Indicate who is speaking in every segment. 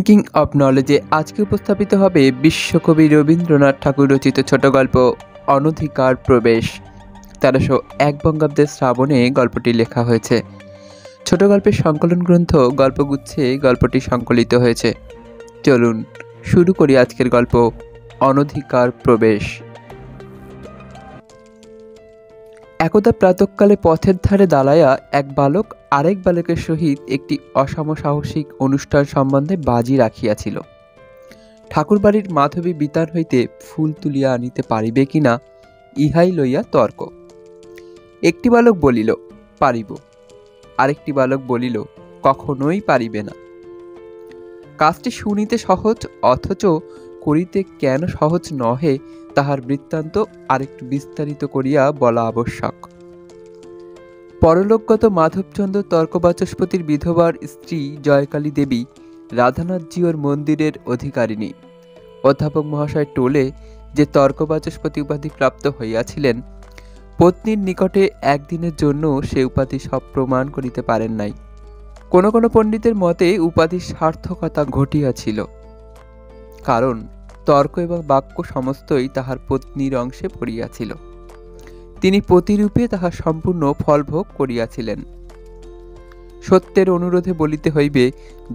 Speaker 1: Thinking of নলেজে আজকে উপস্থাপিত হবে বিশ্বকবি রবীন্দ্রনাথ ঠাকুর রচিত ছোট গল্প অনধিকার প্রবেশ। 1301 বঙ্গাব্দের শ্রাবণে গল্পটি লেখা হয়েছে। ছোট গল্পের সংকলন গ্রন্থ গল্পগুচ্ছে গল্পটি সংকলিত হয়েছে। চলুন শুরু করি আজকের গল্প অনধিকার প্রবেশ। একদা প্রাতঃকালে পথের ধারে দাঁড়াইয়া এক বালক আরেক বালকের সহিত একটি অসমসাহসিক অনুষ্ঠান সম্বন্ধে বাজি রাখিয়াছিল। ঠাকুরবাড়ির মাধবী বিতান হইতে ফুল তুলিয়া আনিতে পারিবে কিনা ইহাই লইয়া তর্ক। একটি বালক বলিল পারিব, আরেকটি বালক বলিল কখনোই পারিবে না। কাজটি শুনিতে সহজ, অথচ করিতে কেন সহজ নহে তাহার বৃত্তান্ত আরেকটু বিস্তারিত করিয়া বলা আবশ্যক। পরলোকগত মাধবচন্দ্র তর্কবাচস্পতির বিধবার স্ত্রী জয়কালী দেবী রাধানাথজিওর মন্দিরের অধিকারিণী। অধ্যাপক মহাশয় টোলে যে তর্কবাচস্পতি উপাধি প্রাপ্ত হইয়াছিলেন, পত্নীর নিকটে একদিনের জন্য সে উপাধি সপ্রমাণ করিতে পারেন নাই। কোন কোন পণ্ডিতের মতে উপাধির সার্থকতা ঘটিয়াছিল, কারণ তর্ক এবং বাক্য সমস্তই তাহার পত্নীর অংশে পড়িয়াছিল। তিনি প্রতিরূপে তাহার সম্পূর্ণ ফলভোগ করিয়াছিলেন। সত্যের অনুরোধে বলিতে হইবে,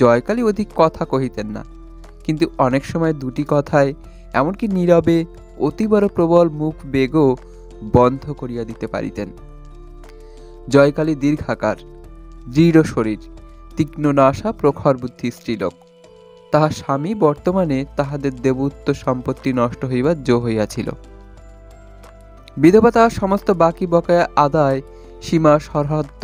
Speaker 1: জয়কালী অধিক কথা কহিতেন না, কিন্তু অনেক সময় দুটি কথায়, এমনকি নীরবে অতিবড় প্রবল মুখ বেগও বন্ধ করিয়া দিতে পারিতেন। জয়কালী দীর্ঘাকার, দৃঢ় শরীর, তীক্ষ্ণ নাসা, প্রখর বুদ্ধি স্ত্রীলোক। তাহার স্বামী বর্তমানে তাহাদের দেবত্ব সম্পত্তি নষ্ট হইবার জো হইয়াছিল। বিধবা তাহার সমস্ত বাকি বকেয়া আদায়, সীমা সরহদ্দ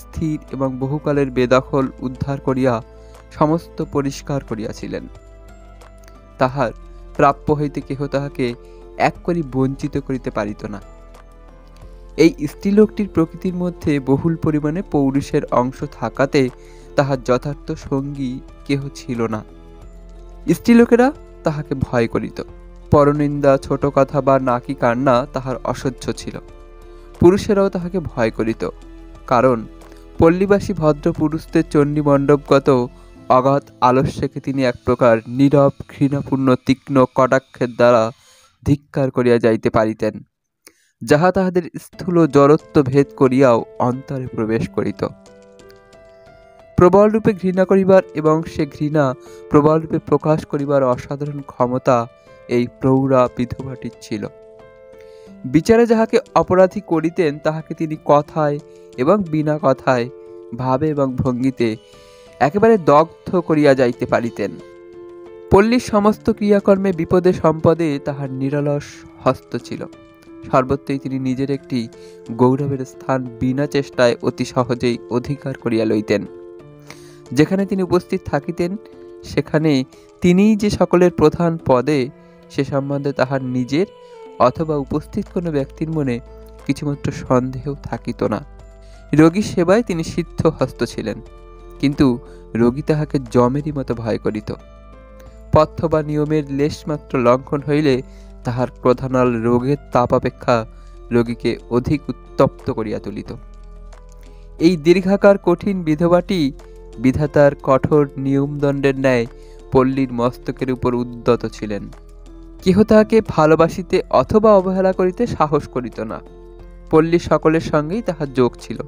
Speaker 1: স্থির এবং বহুকালের বেদখল উদ্ধার করিয়া সমস্ত পরিষ্কার করিয়াছিলেন। তাহার প্রাপ্য হইতে কেহ তাহাকে এক করি বঞ্চিত করিতে পারিত না। এই স্ত্রীলোকটির প্রকৃতির মধ্যে বহুল পরিমাণে পৌরুষের অংশ থাকাতে তাহার যথার্থ সঙ্গী কেহ ছিল না। স্ত্রীলোকেরা তাহাকে ভয় করিত। পরনিন্দা, ছোট কথা বা নাকি কান্না তাহার অসহ্য ছিল। পুরুষেরাও তাহাকে ভয় করিত, কারণ পল্লীবাসী ভদ্র পুরুষদের চণ্ডীমণ্ডপগত অগাধ আলস্যকে তিনি এক প্রকার নীরব ঘৃণাপূর্ণ তীক্ষ্ণ কটাক্ষের দ্বারা ধিক্কার করিয়া যাইতে পারিতেন, যাহা তাহাদের স্থূল জড়ত্ব ভেদ করিয়াও অন্তরে প্রবেশ করিত। প্রবল রূপে ঘৃণা করিবার এবং সে ঘৃণা প্রবল রূপে প্রকাশ করিবার অসাধারণ ক্ষমতা এই প্রৌঢ়া বিধবাটির ছিল। বিচারে যাহাকে অপরাধী করিতেন তাহাকে তিনি কথায় এবং বিনা কথায়, ভাবে এবং ভঙ্গিতে একেবারে দগ্ধ করিয়া যাইতে পারিতেন। পল্লীর সমস্ত ক্রিয়াকর্মে বিপদে সম্পদে তাহার নিরলস হস্ত ছিল। সর্বত্রই তিনি নিজের একটি গৌরবের স্থান বিনা চেষ্টায় অতি সহজেই অধিকার করিয়া লইতেন। যেখানে তিনি উপস্থিত থাকিতেন সেখানে তিনিই যে সকলের প্রধান পদে, সে সম্বন্ধে তাহার নিজের অথবা উপস্থিত কোনো ব্যক্তির মনে কিছুমাত্র সন্দেহ থাকিত না। রোগী সেবায় তিনি সিদ্ধহস্ত ছিলেন, কিন্তু রোগী তাহাকে যমেরই মতো ভয় করিত। পথ্য বা নিয়মের লেশমাত্র লঙ্ঘন হইলে তাহার প্রধানাল রোগের তাপ অপেক্ষা রোগীকে অধিক উত্তপ্ত করিয়া তুলিত। এই দীর্ঘাকার কঠিন বিধবাটি বিধাতার কঠোর নিয়মদণ্ডের ন্যায় পল্লীর মস্তকের উপর উদ্যত ছিলেন। কেহ তাহাকে ভালোবাসিতে অথবা অবহেলা করিতে সাহস করিত না। পল্লীর সকলের সঙ্গেই তাহার যোগ ছিল,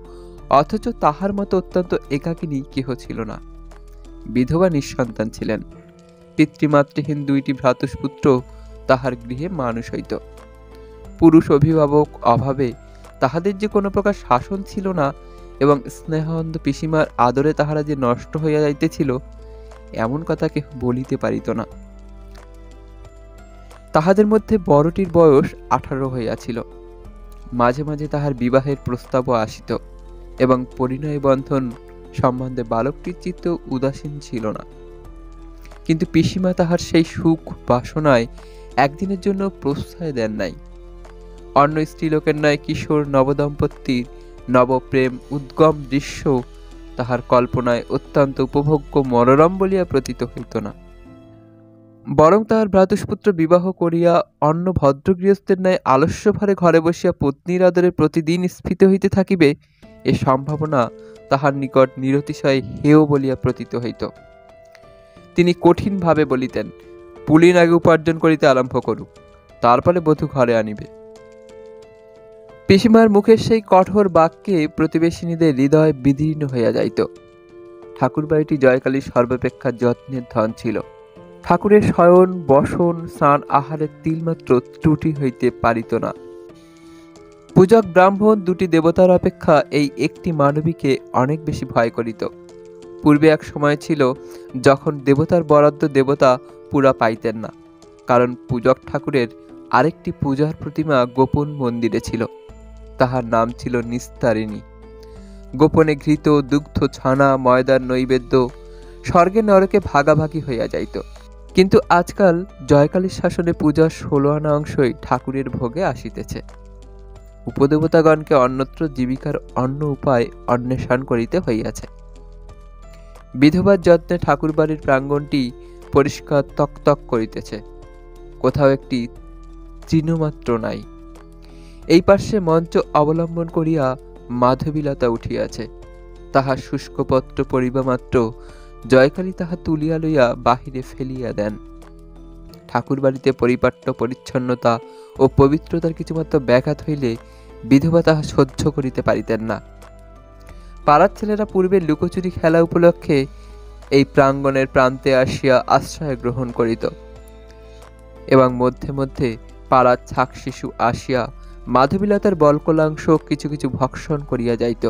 Speaker 1: অথচ তাহার মতো অত্যন্ত একাকিনী কেহ ছিল না। বিধবা নিঃসন্তান ছিলেন। পিতৃমাতৃহীন দুইটি ভ্রাতুষ্পুত্র তাহার গৃহে মানুষ হইত। পুরুষ অভিভাবক অভাবে তাহাদের যে কোনো প্রকার শাসন ছিল না এবং স্নেহানন্দ পিসিমার আদরে তাহারা যে নষ্ট হইয়া যাইতেছিল, এমন কথা কেহ বলিতে পারিত না। তাহাদের মধ্যে বড়টির বয়স 18 হইয়াছিল। মাঝে মাঝে তাহার বিবাহের প্রস্তাবও আসিত এবং পরিণয় বন্ধন সম্বন্ধে বালকটির চিত্ত উদাসীন ছিল না। কিন্তু পিসিমা তাহার সেই সুখ বাসনায় একদিনের জন্য প্রশ্রয় দেন নাই। অন্য স্ত্রীলোকের ন্যায় কিশোর নবদম্পতির নবপ্রেম উদ্গম দৃশ্য তাহার কল্পনায় অত্যন্ত উপভোগ্য মনোরম বলিয়া প্রতীত হইত না। বরং তাহার ভ্রাতুষ্পুত্র বিবাহ করিয়া অন্য ভদ্রগৃহস্থের ন্যায় আলস্যভারে ঘরে বসিয়া পত্নীর আদরে প্রতিদিন স্ফীত হইতে থাকিবে, এ সম্ভাবনা তাহার নিকট নিরতিশয় হেয় বলিয়া প্রতীত হইত। তিনি কঠিনভাবে বলিতেন, পুলিন আগে উপার্জন করিতে আরম্ভ করুক, তারপরে বধূ ঘরে আনিবে। পিসিমার মুখের সেই কঠোর বাক্যে প্রতিবেশিনীদের হৃদয় বিদীর্ণ হইয়া যাইত। ঠাকুর বাড়িটি জয়কালীর সর্বাপেক্ষা যত্নের ধন ছিল। ঠাকুরের শয়ন, বসন, স্নান, আহারের তিলমাত্র ত্রুটি হইতে পারিত না। পূজক ব্রাহ্মণ দুটি দেবতার অপেক্ষা এই একটি মানবীকে অনেক বেশি ভয় করিত। পূর্বে এক সময় ছিল যখন দেবতার বরাদ্দ দেবতা পুরা পাইতেন না, কারণ পূজক ঠাকুরের আরেকটি পূজার প্রতিমা গোপন মন্দিরে ছিল। তাহার নাম ছিল নিস্তারিণী। গোপনে ঘৃত, দুগ্ধ, ছানা, ময়দার নৈবেদ্য স্বর্গে নরকে ভাগাভাগি হইয়া যাইত। কিন্তু আজকাল জয়কালীর শাসনে পূজার 16 আনা অংশই ঠাকুরের ভোগে আসিতেছে। উপদেবতাগণকে অন্যত্র জীবিকার অন্য উপায় অন্বেষণ করিতে হইয়াছে। বিধবার যত্নে ঠাকুর বাড়ির প্রাঙ্গণটি পরিষ্কার তকতক করিতেছে। কোথাও একটি চিহ্নমাত্র নাই। এই পার্শ্বে মঞ্চ অবলম্বন করিয়া মাধবীলতা উঠিয়াছে। তাহার শুষ্কপত্র পড়িবা মাত্র জয়কালী তাহা তুলিয়া লইয়া বাহিরে ফেলিয়া দেন। ঠাকুর বাড়িতে পরিপাট্য পরিচ্ছন্নতা ও পবিত্রতার কিছুমাত্র ব্যাঘাত হইলে বিধবা তাহা সহ্য করিতে পারিতেন না। পাড়ার ছেলেরা পূর্বে লুকোচুরি খেলা উপলক্ষে এই প্রাঙ্গণের প্রান্তে আসিয়া আশ্রয় গ্রহণ করিত এবং মধ্যে মধ্যে পাড়ার ছাক শিশু আসিয়া মাধবীলতার বলকলাংশ কিছু কিছু ভক্ষণ করিয়া যাইত।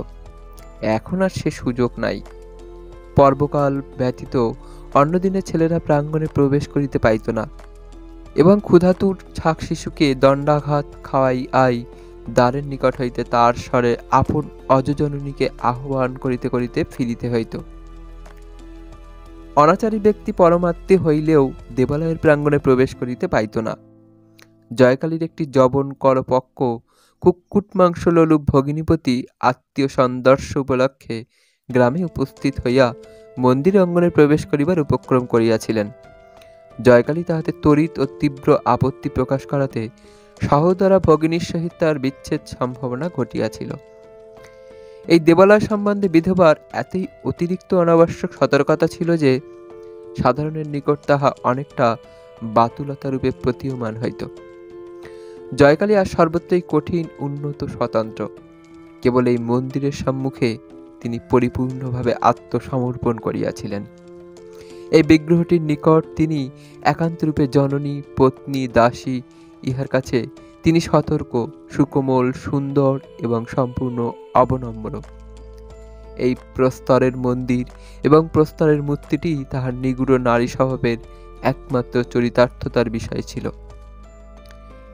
Speaker 1: এখন আর সে সুযোগ নাই। পর্বকাল ব্যতীত অন্যদিনে ছেলেরা প্রাঙ্গণে প্রবেশ করিতে পাইত না এবং ক্ষুধাতুর ছাক শিশুকে দণ্ডাঘাত খাওয়াই আই দ্বারের নিকট হইতে তার স্বরে আপন অজজননীকে আহ্বান করিতে করিতে ফিরিতে হইত। অনাচারী ব্যক্তি পরমাত্মে হইলেও দেবালয়ের প্রাঙ্গণে প্রবেশ করিতে পাইত না। জয়কালীর একটি যবন করপক্ষ কুক্কুট মাংস লোলুপ ভগিনীপতি আত্মীয় সন্দর্শ উপলক্ষে গ্রামে উপস্থিত হইয়া মন্দির অঙ্গনে প্রবেশ করিবার উপক্রম করিয়াছিলেন। জয়কালী তাহাতে তড়িৎ ও তীব্র আপত্তি প্রকাশ করাতে সহোদরা ভগিনীর সহিত তার বিচ্ছেদ সম্ভাবনা ঘটিয়াছিল। এই দেবালয় সম্বন্ধে বিধবার এতই অতিরিক্ত অনাবশ্যক সতর্কতা ছিল যে সাধারণের নিকট তাহা অনেকটা বাতুলতা রূপে প্রতীয়মান হইত। জয়কালী আর সর্বত্রই কঠিন, উন্নত, স্বতন্ত্র। কেবল এই মন্দিরের সম্মুখে তিনি পরিপূর্ণভাবে আত্মসমর্পণ করিয়াছিলেন। এই বিগ্রহটির নিকট তিনি একান্তরূপে জননী, পত্নী, দাসী। ইহার কাছে তিনি সতর্ক, সুকোমল, সুন্দর এবং সম্পূর্ণ অবনম্র। এই প্রস্তরের মন্দির এবং প্রস্তরের মূর্তিটি তাহার নিগূঢ় নারী স্বভাবের একমাত্র চরিতার্থতার বিষয় ছিল।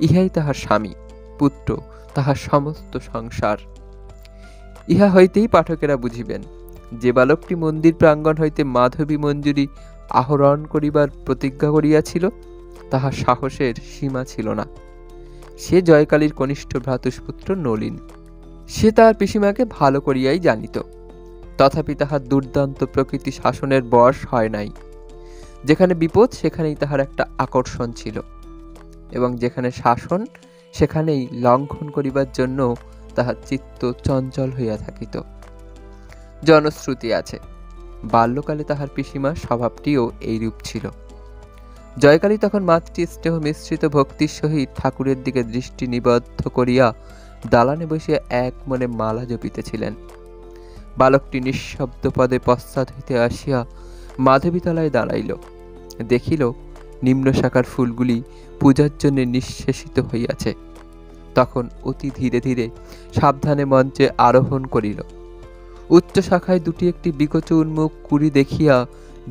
Speaker 1: ইহাই তাহার স্বামী, পুত্র, তাহার সমস্ত সংসার। ইহা হইতেই পাঠকেরা বুঝিবেন যে বালকটি মন্দির প্রাঙ্গণ হইতে মাধবী মঞ্জুরি আহরণ করিবার প্রতিজ্ঞা করিয়াছিল, তাহার সাহসের সীমা ছিল না। সে জয়কালীর কনিষ্ঠ ভ্রাতুষ্পুত্র নলিন। সে তাহার পিসিমাকে ভালো করিয়াই জানিত, তথাপি তাহার দুর্দান্ত প্রকৃতি শাসনের বশ হয় নাই। যেখানে বিপদ সেখানেই তাহার একটা আকর্ষণ ছিল, এবং যেখানে শাসন সেখানেই লঙ্ঘন করিবার জন্য তাহার চিত্ত চঞ্চল হইয়া থাকিত। জনশ্রুতি আছে, বাল্যকালে তাহার পিসিমার স্বভাবটিও এইরূপ ছিল। জয়কালী তখন মাতৃ স্নেহ মিশ্রিত ভক্তির সহিত ঠাকুরের দিকে দৃষ্টি নিবদ্ধ করিয়া দালানে বসিয়া এক মনে মালা জপিতেছিলেন। বালকটি নিঃশব্দ পদে পশ্চাৎ হইতে আসিয়া মাধবীতলায় দাঁড়াইল। দেখিল নিম্ন শাখার ফুলগুলি পূজার জন্য নিঃশেষিত হইয়াছে। তখন অতি ধীরে ধীরে সাবধানে মঞ্চে আরোহণ করিল। উচ্চ শাখায় দুটি একটি বিকচ উন্মুখ কুড়ি দেখিয়া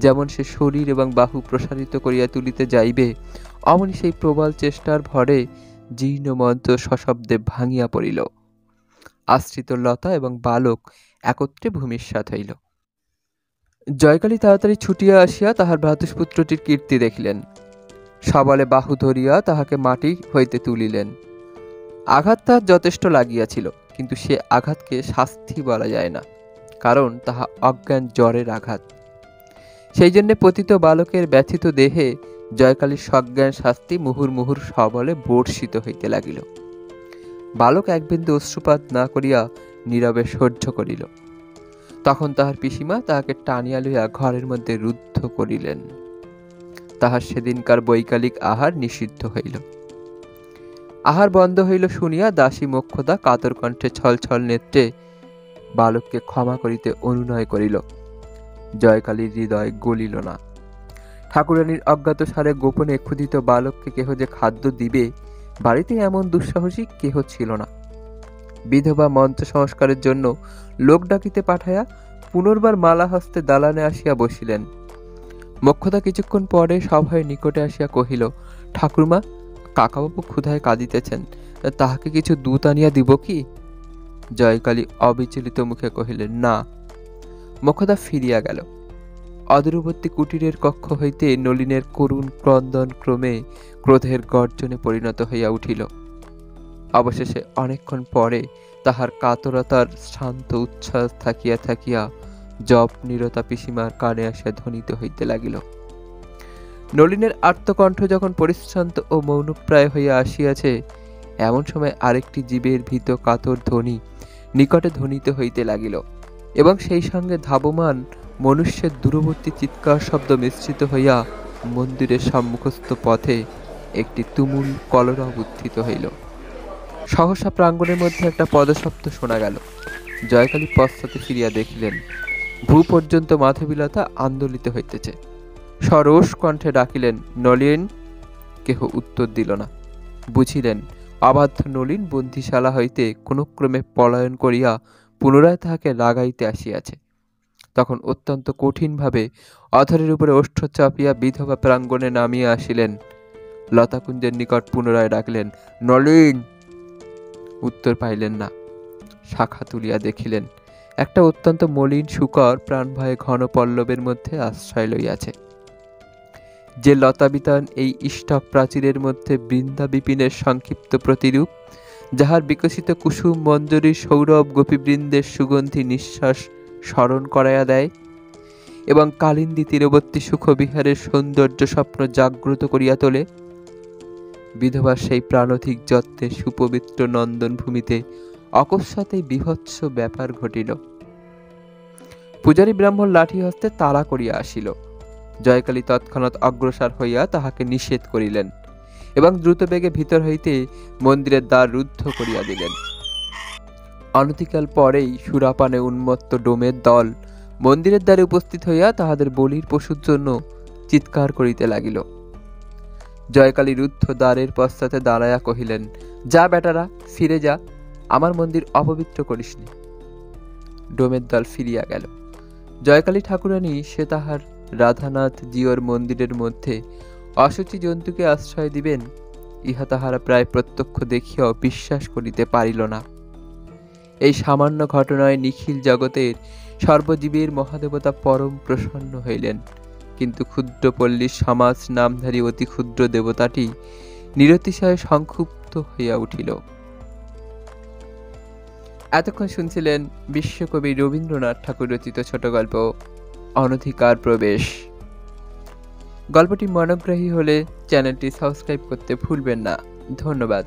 Speaker 1: যেমন সে শরীর এবং বাহু প্রসারিত করিয়া তুলিতে যাইবে, অমনি সেই প্রবল চেষ্টার ভরে জীর্ণ মঞ্চ সশব্দে ভাঙিয়া পড়িল। আশ্রিত লতা এবং বালক একত্রে ভূমিষ্যাৎ হইল। জয়কালী তাড়াতাড়ি ছুটিয়া আসিয়া তাহার ভ্রাতুষ্পুত্রটির কীর্তি দেখিলেন। সবলে বাহু ধরিয়া তাহাকে মাটি হইতে তুলিলেন। আঘাত তাহার যথেষ্ট লাগিয়াছিল, কিন্তু সে আঘাতকে শাস্তি বলা যায় না, কারণ তাহা অজ্ঞান জ্বরের আঘাত। সেই জন্য পতিত বালকের ব্যথিত দেহে জয়কালীর সজ্ঞান শাস্তি মুহুর মুহুর সবলে বর্ষিত হইতে লাগিল। বালক এক বিন্দু অশ্রুপাত না করিয়া নীরবে সহ্য করিল। তখন তাহার পিসিমা তাহাকে টানিয়া লইয়া ঘরের মধ্যে রুদ্ধ করিলেন। তাহার সেদিনকার বৈকালিক আহার নিষিদ্ধ হইল। আহার বন্ধ হইল শুনিয়া দাসী মোক্ষদা কাতর কণ্ঠে ছলছল নেত্রে বালককে ক্ষমা করিতে অনুনয় করিল। জয়কালীর হৃদয় গলিল না। ঠাকুরানীর অজ্ঞাত সারে গোপনে ক্ষুধিত বালককে কেহ যে খাদ্য দিবে, বাড়িতে এমন দুঃসাহসী কেহ ছিল না। বিধবা মন্ত্র সংস্কারের জন্য লোক ডাকিতে পাঠাইয়া পুনর্বার মালা হস্তে দালানে আসিয়া বসিলেন। মোক্ষদা কিছুক্ষণ পরে সভয়ের নিকটে আসিয়া কহিল, ঠাকুরমা, কাকাবাবু ক্ষুধায় কাঁদিতেছেন, তাহাকে কিছু দুধ আনিয়া দিব কি? জয়কালী অবিচলিত মুখে কহিলেন, না। মোক্ষদা ফিরিয়া গেল। অদূরবর্তী কুটিরের কক্ষ হইতে নলিনের করুণ ক্রন্দন ক্রমে ক্রোধের গর্জনে পরিণত হইয়া উঠিল। অবশেষে অনেকক্ষণ পরে তাহার কাতরতার শান্ত উচ্ছ্বাস থাকিয়া থাকিয়া জপ নিরতা পিসিমার কানে আসিয়া ধ্বনিত হইতে লাগিল। নলিনের আর্তকণ্ঠ যখন পরিশ্রান্ত ও মৌনপ্রায় হইয়া আসিয়াছে, এমন সময় আরেকটি জীবের ভীত কাতর ধ্বনি নিকটে ধ্বনিত হইতে লাগিল, এবং সেই সঙ্গে ধাবমান মনুষ্যের দূরবর্তী চিৎকার শব্দ মিশ্রিত হইয়া মন্দিরের সম্মুখস্থ পথে একটি তুমুল কলরব উত্থিত হইল। সহসা প্রাঙ্গণের মধ্যে একটা পদশব্দ শোনা গেল। জয়কালী পশ্চাতে ফিরিয়া দেখিলেন, ভূ পর্যন্ত মাধবীলতা আন্দোলিত হইতেছে। সরোষ কণ্ঠে ডাকিলেন, নলিন। কেহ উত্তর দিল না। বুঝিলেন অবাধ্য নলিন বন্দিশালা হইতে কোনো ক্রমে পলায়ন করিয়া পুনরায় তাহাকে লাগাইতে আসিয়াছে। তখন অত্যন্ত কঠিনভাবে অধরের উপরে ওষ্ঠ চাপিয়া বিধবা প্রাঙ্গণে নামিয়া আসিলেন। লতাকুঞ্জের নিকট পুনরায় ডাকলেন, নলিন। উত্তর পাইলেন না। শাখা তুলিয়া দেখিলেন একটা অত্যন্ত মলিন শূকর প্রাণভয়ে ঘন পল্লবের মধ্যে আশ্রয় লইয়াছে। যে লতাবিতান এই ইষ্টক প্রাচীরের মধ্যে বৃন্দা বিপিনের সংক্ষিপ্ত প্রতিরূপ, যাহার বিকশিত কুসুম মঞ্জরীর সৌরভ গোপীবৃন্দের সুগন্ধি নিঃশ্বাস স্মরণ করাইয়া দেয় এবং কালিন্দী তীরবর্তী সুখবিহারের সৌন্দর্য স্বপ্ন জাগ্রত করিয়া তোলে, বিধবার সেই প্রাণধিক যত্নের সুপবিত্র নন্দন ভূমিতে অকস্মাতেই বিভৎস ব্যাপার ঘটিল। পূজারী ব্রাহ্মণ লাঠি হস্তে তাড়া করিয়া আসিল। জয়কালী তৎক্ষণাৎ অগ্রসর হইয়া তাহাকে নিষেধ করিলেন এবং দ্রুতবেগে ভিতর হইতে মন্দিরের দ্বার রুদ্ধ করিয়া দিলেন। অনতিকাল পরেই সুরাপানে উন্মত্ত ডোমের দল মন্দিরের দ্বারে উপস্থিত হইয়া তাহাদের বলির পশুর জন্য চিৎকার করিতে লাগিল। জয়কালী রুদ্ধ দ্বারের পশ্চাতে দাঁড়াইয়া কহিলেন, যা বেটারা, ফিরে যা, আমার মন্দির অপবিত্র করিসনি। ডোমের দল ফিরিয়া গেল। জয়কালী ঠাকুরানী সে তাহার রাধানাথ জিওর মন্দিরের মধ্যে অশুচি জন্তুকে আশ্রয় দিবেন, ইহা তাহারা প্রায় প্রত্যক্ষ দেখিয়াও বিশ্বাস করিতে পারিল না। এই সামান্য ঘটনায় নিখিল জগতের সর্বজীবের মহাদেবতা পরম প্রসন্ন হইলেন, কিন্তু ক্ষুদ্র পল্লীর সমাজ নামধারী অতি ক্ষুদ্র দেবতাটি নিরতিশয় সংক্ষুব্ধ হইয়া উঠিল। এতক্ষণ শুনছিলেন বিশ্বকবি রবীন্দ্রনাথ ঠাকুর রচিত ছোট গল্প অনধিকার প্রবেশ। গল্পটি মনোগ্রাহী হলে চ্যানেলটি সাবস্ক্রাইব করতে ভুলবেন না। ধন্যবাদ।